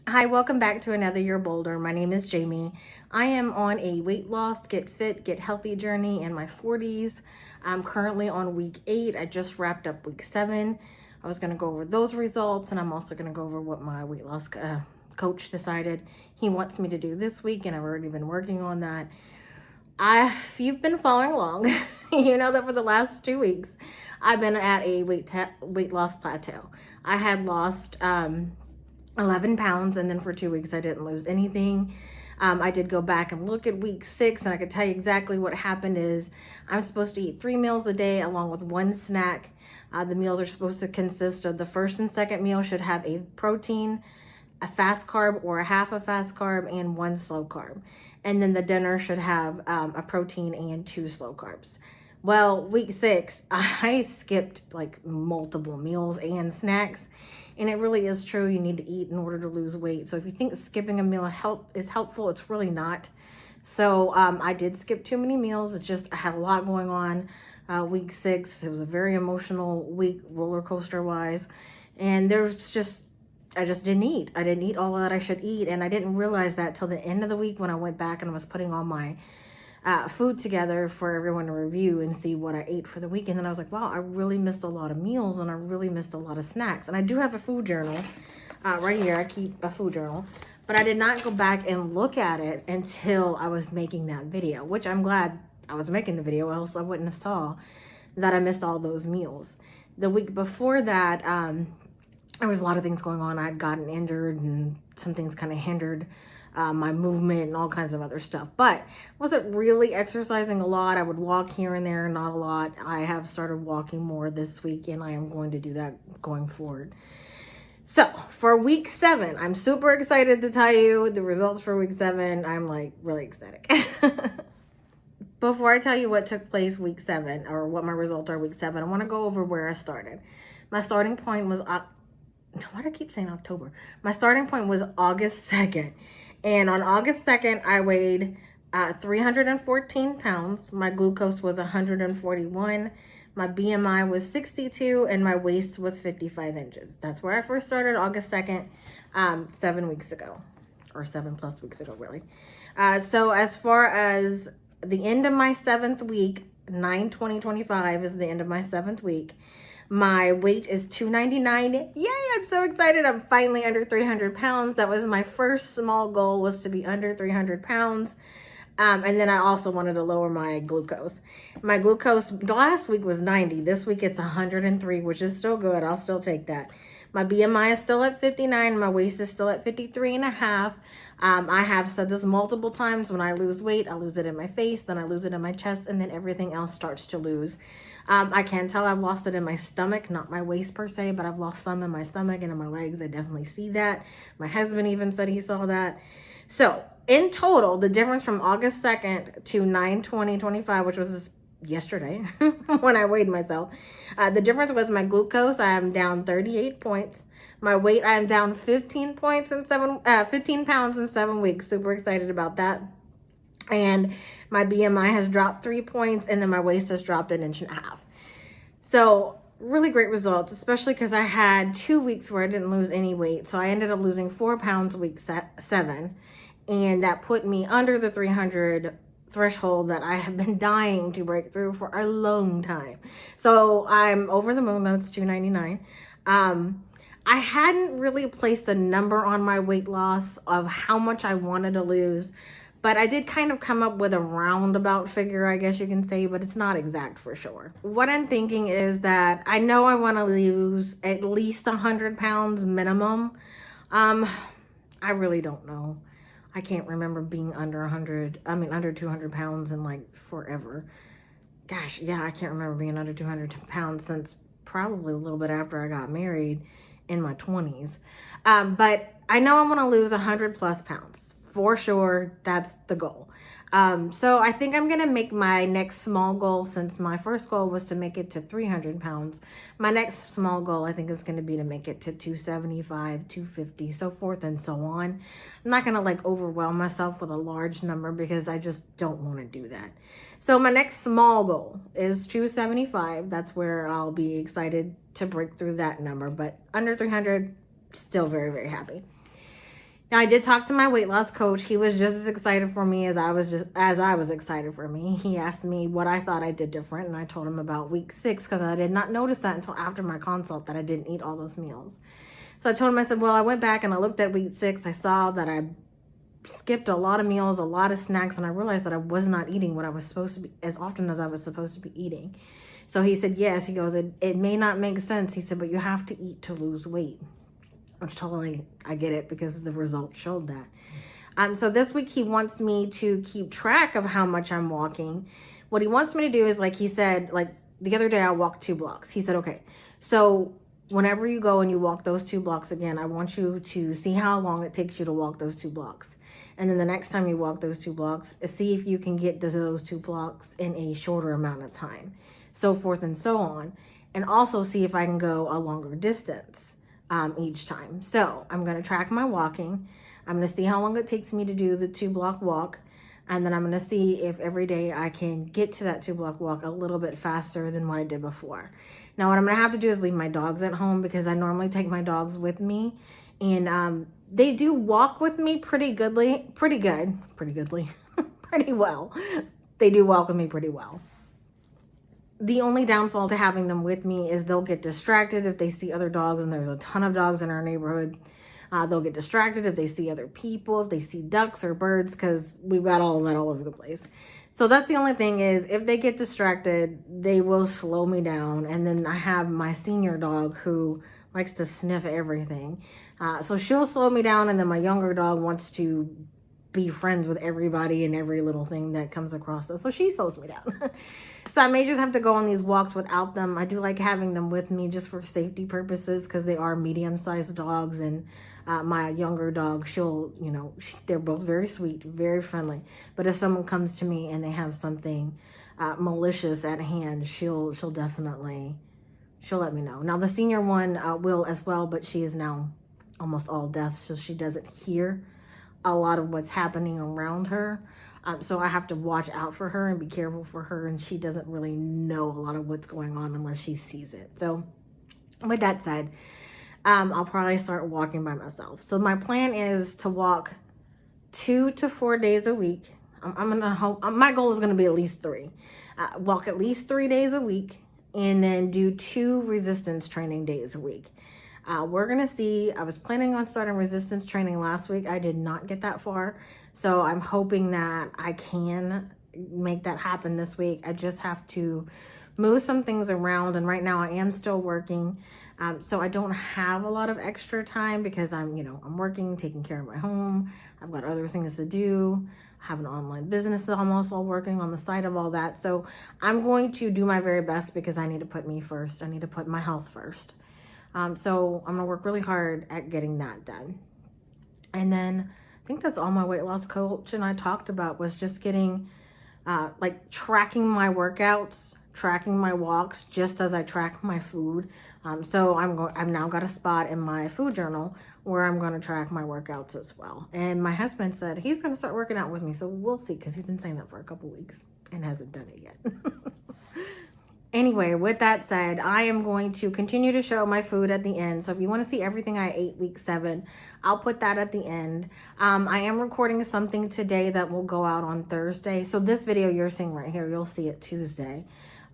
Hi, welcome back to Another Year Bolder. My name is Jamie. I am on a weight loss, get fit, get healthy journey in my 40s. I'm currently on week 8. I just wrapped up week 7. I was going to go over those results, and I'm also going to go over what my weight loss coach decided he wants me to do this week, and I've already been working on that. If you've been following along, you know that for the last 2 weeks, I've been at a weight loss plateau. I had lost 11 pounds, and then for 2 weeks I didn't lose anything. I did go back and look at week 6, and I could tell you exactly what happened is I'm supposed to eat 3 meals a day along with 1 snack. The meals are supposed to consist of the first and second meal should have a protein, a fast carb or a half a fast carb, and 1 slow carb. And then the dinner should have a protein and 2 slow carbs. Well, week 6, I skipped like multiple meals and snacks. And it really is true. You need to eat in order to lose weight. So if you think skipping a meal is helpful, it's really not. So I did skip too many meals. It's just I had a lot going on. Week 6, it was a very emotional week, roller coaster wise. And I just didn't eat. I didn't eat all that I should eat. And I didn't realize that till the end of the week when I went back and was putting all my food together for everyone to review and see what I ate for the week. And then I was like, wow, I really missed a lot of meals and I really missed a lot of snacks. And I do have a food journal right here. I keep a food journal, but I did not go back and look at it until I was making that video, which I'm glad I was making the video, else I wouldn't have saw that I missed all those meals. The week before that, there was a lot of things going on. I had gotten injured and some things kind of hindered my movement and all kinds of other stuff, but wasn't really exercising a lot. I would walk here and there, not a lot. I have started walking more this week, and I am going to do that going forward. So for week 7, I'm super excited to tell you the results for week 7. I'm like really ecstatic. Before I tell you what took place week 7 or what my results are week 7, I want to go over where I started. My starting point was, why do I keep saying October? My starting point was August 2nd. And on August 2nd, I weighed 314 pounds. My glucose was 141. My BMI was 62, and my waist was 55 inches. That's where I first started, August 2nd, 7 weeks ago, or 7+ weeks ago, really. So as far as the end of my 7th week, 9/20/25 is the end of my 7th week. My weight is 299. Yay, I'm so excited. I'm finally under 300 pounds. That was my first small goal, was to be under 300 pounds. And then I also wanted to lower my glucose. My glucose last week was 90. This week it's 103, which is still good. I'll still take that. My BMI is still at 59. My waist is still at 53 and a half. I have said this multiple times. When I lose weight, I lose it in my face, then I lose it in my chest, and then everything else starts to lose. I can tell I've lost it in my stomach, not my waist per se, but I've lost some in my stomach and in my legs. I definitely see that. My husband even said he saw that. So in total, the difference from August 2nd to 9/20/25, which was yesterday when I weighed myself, the difference was my glucose. I am down 38 points. My weight, I am down 15 points in 15 pounds in 7 weeks. Super excited about that. And my BMI has dropped 3 points, and then my waist has dropped 1.5 inches. So really great results, especially because I had 2 weeks where I didn't lose any weight. So I ended up losing 4 pounds week 7, and that put me under the 300 threshold that I have been dying to break through for a long time. So I'm over the moon. That's 299. I hadn't really placed a number on my weight loss of how much I wanted to lose, but I did kind of come up with a roundabout figure, I guess you can say, but it's not exact for sure. What I'm thinking is that I know I want to lose at least 100 pounds minimum. I really don't know. I can't remember being under 200 pounds in like forever. Gosh, yeah, I can't remember being under 200 pounds since probably a little bit after I got married in my 20s. But I know I want to lose 100+ pounds. For sure, that's the goal. So I think I'm going to make my next small goal, since my first goal was to make it to 300 pounds. My next small goal, I think, is going to be to make it to 275, 250, so forth and so on. I'm not going to like overwhelm myself with a large number because I just don't want to do that. So my next small goal is 275. That's where I'll be excited to break through that number. But under 300, still very, very happy. Now, I did talk to my weight loss coach. He was just as excited for me as I was excited for me. He asked me what I thought I did different, and I told him about week 6 because I did not notice that until after my consult that I didn't eat all those meals. So I told him, I said, well, I went back and I looked at week 6. I saw that I skipped a lot of meals, a lot of snacks, and I realized that I was not eating what I was supposed to be as often as I was supposed to be eating. So he said, yes. He goes, it may not make sense. He said, but you have to eat to lose weight. Which totally, I get it because the results showed that. So this week he wants me to keep track of how much I'm walking. What he wants me to do is, like he said, like the other day I walked 2 blocks. He said, okay, so whenever you go and you walk those 2 blocks again, I want you to see how long it takes you to walk those 2 blocks. And then the next time you walk those 2 blocks, see if you can get to those 2 blocks in a shorter amount of time, so forth and so on. And also see if I can go a longer distance each time. So I'm going to track my walking. I'm going to see how long it takes me to do the 2 block walk. And then I'm going to see if every day I can get to that 2 block walk a little bit faster than what I did before. Now, what I'm going to have to do is leave my dogs at home because I normally take my dogs with me. And they do walk with me pretty well. They do walk with me pretty well. The only downfall to having them with me is they'll get distracted if they see other dogs, and there's a ton of dogs in our neighborhood. They'll get distracted if they see other people, if they see ducks or birds, because we've got all of that all over the place. So that's the only thing is, if they get distracted, they will slow me down. And then I have my senior dog who likes to sniff everything. So she'll slow me down, and then my younger dog wants to be friends with everybody and every little thing that comes across us. So she slows me down. So I may just have to go on these walks without them. I do like having them with me just for safety purposes because they are medium-sized dogs. And my younger dog, they're both very sweet, very friendly. But if someone comes to me and they have something malicious at hand, she'll let me know. Now, the senior one will as well, but she is now almost all deaf, so she doesn't hear a lot of what's happening around her. So I have to watch out for her and be careful for her, and she doesn't really know a lot of what's going on unless she sees it. So with that said, I'll probably start walking by myself. So my plan is to walk 2 to 4 days a week. My goal is going to be at least 3. Walk at least 3 days a week, and then do 2 resistance training days a week. We're going to see. I was planning on starting resistance training last week. I did not get that far. So I'm hoping that I can make that happen this week. I just have to move some things around. And right now I am still working. So I don't have a lot of extra time because I'm working, taking care of my home. I've got other things to do. I have an online business that I'm also working on the side of all that. So I'm going to do my very best because I need to put me first. I need to put my health first. So I'm going to work really hard at getting that done. And then I think that's all my weight loss coach and I talked about, was just getting, tracking my workouts, tracking my walks, just as I track my food. So I've now got a spot in my food journal where I'm going to track my workouts as well. And my husband said he's going to start working out with me. So we'll see, because he's been saying that for a couple weeks and hasn't done it yet. Anyway, with that said, I am going to continue to show my food at the end. So if you want to see everything I ate week 7, I'll put that at the end. I am recording something today that will go out on Thursday. So this video you're seeing right here, you'll see it Tuesday.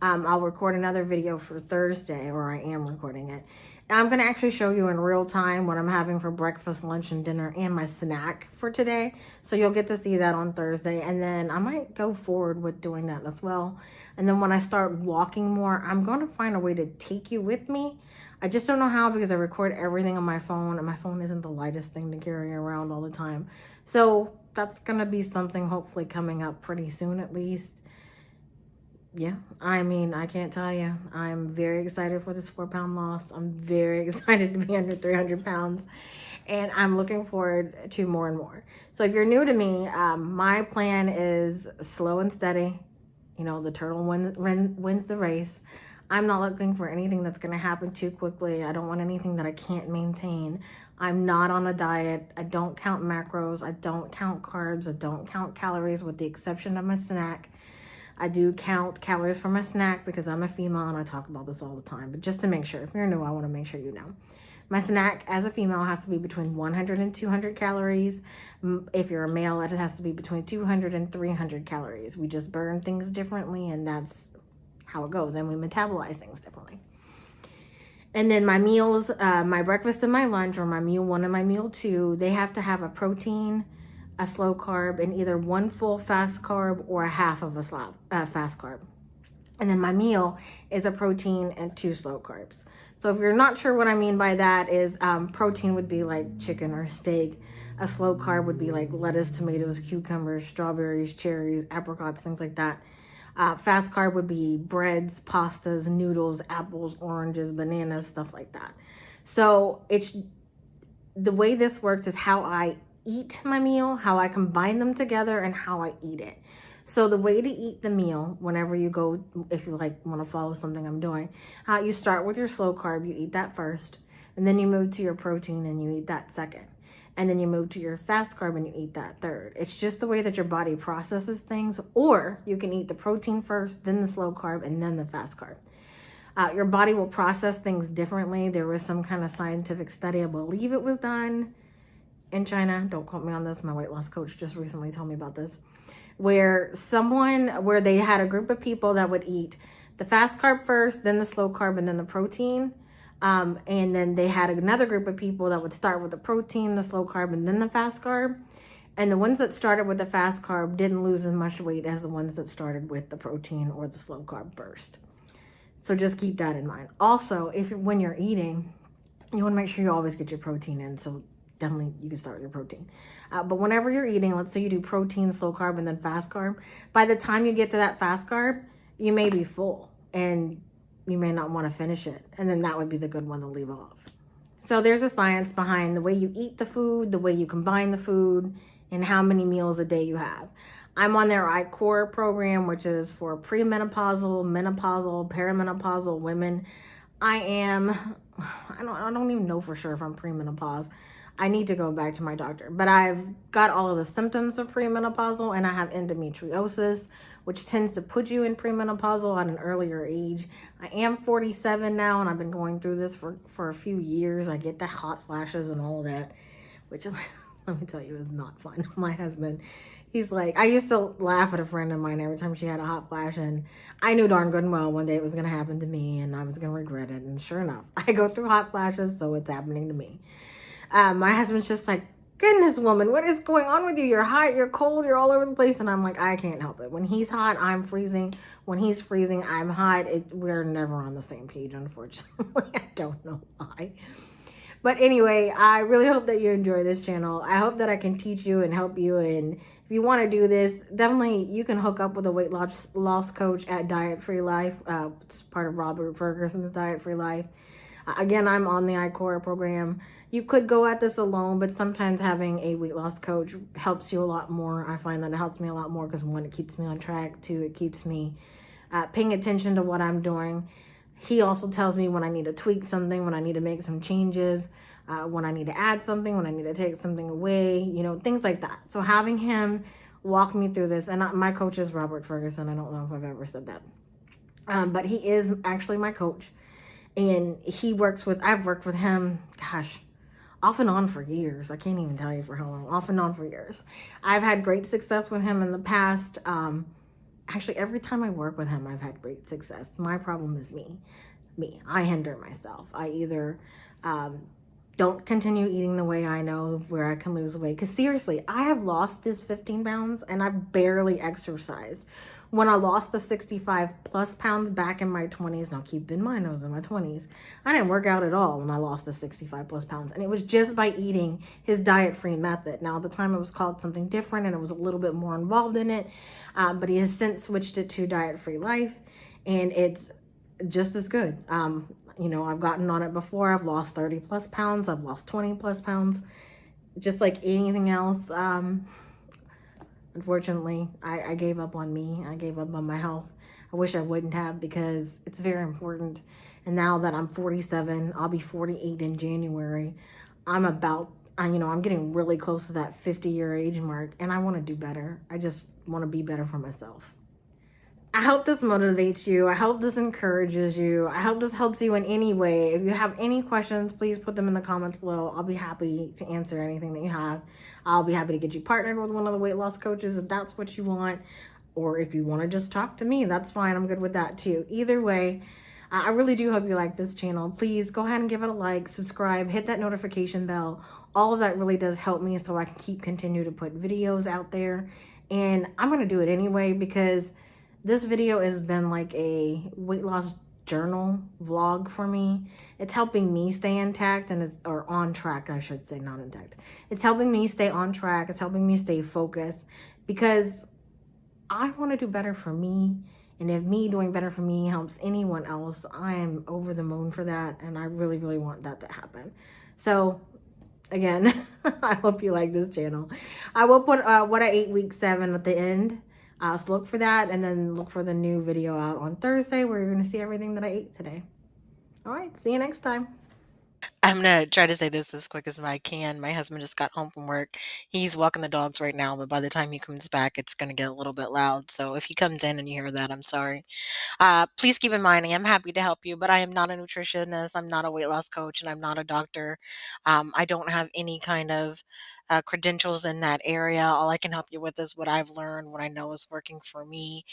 I'll record another video for Thursday, or I am recording it. I'm going to actually show you in real time what I'm having for breakfast, lunch, and dinner, and my snack for today. So you'll get to see that on Thursday. And then I might go forward with doing that as well. And then when I start walking more, I'm going to find a way to take you with me. I just don't know how, because I record everything on my phone, and my phone isn't the lightest thing to carry around all the time. So that's going to be something hopefully coming up pretty soon at least. Yeah, I mean, I can't tell you. I'm very excited for this 4-pound loss. I'm very excited to be under 300 pounds. And I'm looking forward to more and more. So if you're new to me, my plan is slow and steady. The turtle wins the race. I'm not looking for anything that's going to happen too quickly. I don't want anything that I can't maintain. I'm not on a diet. I don't count macros. I don't count carbs. I don't count calories, with the exception of my snack. I do count calories for my snack because I'm a female and I talk about this all the time. But just to make sure, if you're new, I want to make sure you know. My snack as a female has to be between 100 and 200 calories. If you're a male, it has to be between 200 and 300 calories. We just burn things differently, and that's how it goes. And we metabolize things differently. And then my meals, my breakfast and my lunch, or my meal 1 and my meal 2, they have to have a protein, a slow carb, and either 1 full fast carb or a half of a fast carb. And then my meal is a protein and 2 slow carbs. So if you're not sure what I mean by that is protein would be like chicken or steak. A slow carb would be like lettuce, tomatoes, cucumbers, strawberries, cherries, apricots, things like that. Fast carb would be breads, pastas, noodles, apples, oranges, bananas, stuff like that. So it's the way this works is how I eat my meal, how I combine them together, and how I eat it. So the way to eat the meal, whenever you go, if you like want to follow something I'm doing, you start with your slow carb, you eat that first, and then you move to your protein and you eat that second. And then you move to your fast carb and you eat that third. It's just the way that your body processes things. Or you can eat the protein first, then the slow carb, and then the fast carb. Your body will process things differently. There was some kind of scientific study, I believe it was done in China. Don't quote me on this. My weight loss coach just recently told me about this. Where they had a group of people that would eat the fast carb first, then the slow carb, and then the protein. And then they had another group of people that would start with the protein, the slow carb, and then the fast carb. And the ones that started with the fast carb didn't lose as much weight as the ones that started with the protein or the slow carb first. So just keep that in mind. Also, when you're eating, you want to make sure you always get your protein in. So definitely you can start with your protein. But whenever you're eating, let's say you do protein, slow carb, and then fast carb. By the time you get to that fast carb, you may be full and you may not want to finish it. And then that would be the good one to leave off. So there's a science behind the way you eat the food, the way you combine the food, and how many meals a day you have. I'm on their I-Core program, which is for premenopausal, menopausal, perimenopausal women. I don't even know for sure if I'm premenopause. I need to go back to my doctor, but I've got all of the symptoms of premenopausal, and I have endometriosis, which tends to put you in premenopausal at an earlier age. I am 47 now, and I've been going through this for a few years. I get the hot flashes and all of that, which let me tell you is not fun. My husband, he's like, I used to laugh at a friend of mine every time she had a hot flash, and I knew darn good and well one day it was going to happen to me, and I was going to regret it. And sure enough, I go through hot flashes, so it's happening to me. My husband's just like, goodness, woman, what is going on with you? You're hot, you're cold, you're all over the place. And I'm like, I can't help it. When he's hot, I'm freezing. When he's freezing, I'm hot. We're never on the same page, unfortunately. I don't know why. But anyway, I really hope that you enjoy this channel. I hope that I can teach you and help you. And if you want to do this, definitely you can hook up with a weight loss coach at Diet Free Life. It's part of Robert Ferguson's Diet Free Life. Again, I'm on the I-Core program. You could go at this alone, but sometimes having a weight loss coach helps you a lot more. I find that it helps me a lot more because 1, it keeps me on track. 2, it keeps me paying attention to what I'm doing. He also tells me when I need to tweak something, when I need to make some changes, when I need to add something, when I need to take something away, things like that. So having him walk me through this, and my coach is Robert Ferguson. I don't know if I've ever said that. But he is actually my coach. And I've worked with him, off and on for years. I can't even tell you for how long, off and on for years. I've had great success with him in the past. Actually, every time I work with him, I've had great success. My problem is me. I hinder myself. I either don't continue eating the way I know where I can lose weight. Because seriously, I have lost this 15 pounds and I've barely exercised. When I lost the 65 plus pounds back in my 20s, now keep in mind I was in my 20s, I didn't work out at all when I lost the 65 plus pounds. And it was just by eating his diet-free method. Now at the time it was called something different and it was a little bit more involved in it. But he has since switched it to Diet-Free Life and it's just as good. I've gotten on it before. I've lost 30 plus pounds. I've lost 20 plus pounds. Just like anything else, unfortunately, I gave up on me. I gave up on my health. I wish I wouldn't have because it's very important. And now that I'm 47, I'll be 48 in January. I'm getting really close to that 50-year age mark and I want to do better. I just want to be better for myself. I hope this motivates you. I hope this encourages you. I hope this helps you in any way. If you have any questions, please put them in the comments below. I'll be happy to answer anything that you have. I'll be happy to get you partnered with one of the weight loss coaches if that's what you want. Or if you want to just talk to me, that's fine. I'm good with that too. Either way, I really do hope you like this channel. Please go ahead and give it a like, subscribe, hit that notification bell. All of that really does help me so I can continue to put videos out there. And I'm going to do it anyway because this video has been like a weight loss journal vlog for me. It's helping me stay intact or on track, I should say, not intact. It's helping me stay on track. It's helping me stay focused because I want to do better for me. And if me doing better for me helps anyone else, I am over the moon for that. And I really, really want that to happen. So again, I hope you like this channel. I will put what I ate week 7 at the end. So look for that, and then look for the new video out on Thursday where you're going to see everything that I ate today. All right, see you next time. I'm gonna try to say this as quick as I can. My husband just got home from work. He's walking the dogs right now, but by the time he comes back, it's gonna get a little bit loud. So if he comes in and you hear that, I'm sorry. Please keep in mind, I am happy to help you, but I am not a nutritionist. I'm not a weight loss coach, and I'm not a doctor. I don't have any kind of credentials in that area. All I can help you with is what I've learned, what I know is working for me,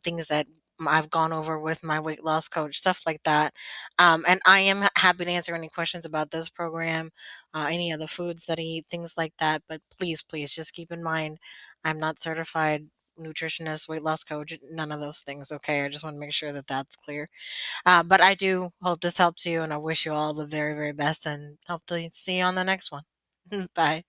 things that I've gone over with my weight loss coach, stuff like that. And I am happy to answer any questions about this program, any of the foods that I eat, things like that. But please, please just keep in mind, I'm not certified nutritionist, weight loss coach, none of those things. Okay. I just want to make sure that that's clear. But I do hope this helps you, and I wish you all the very, very best and hope to see you on the next one. Bye.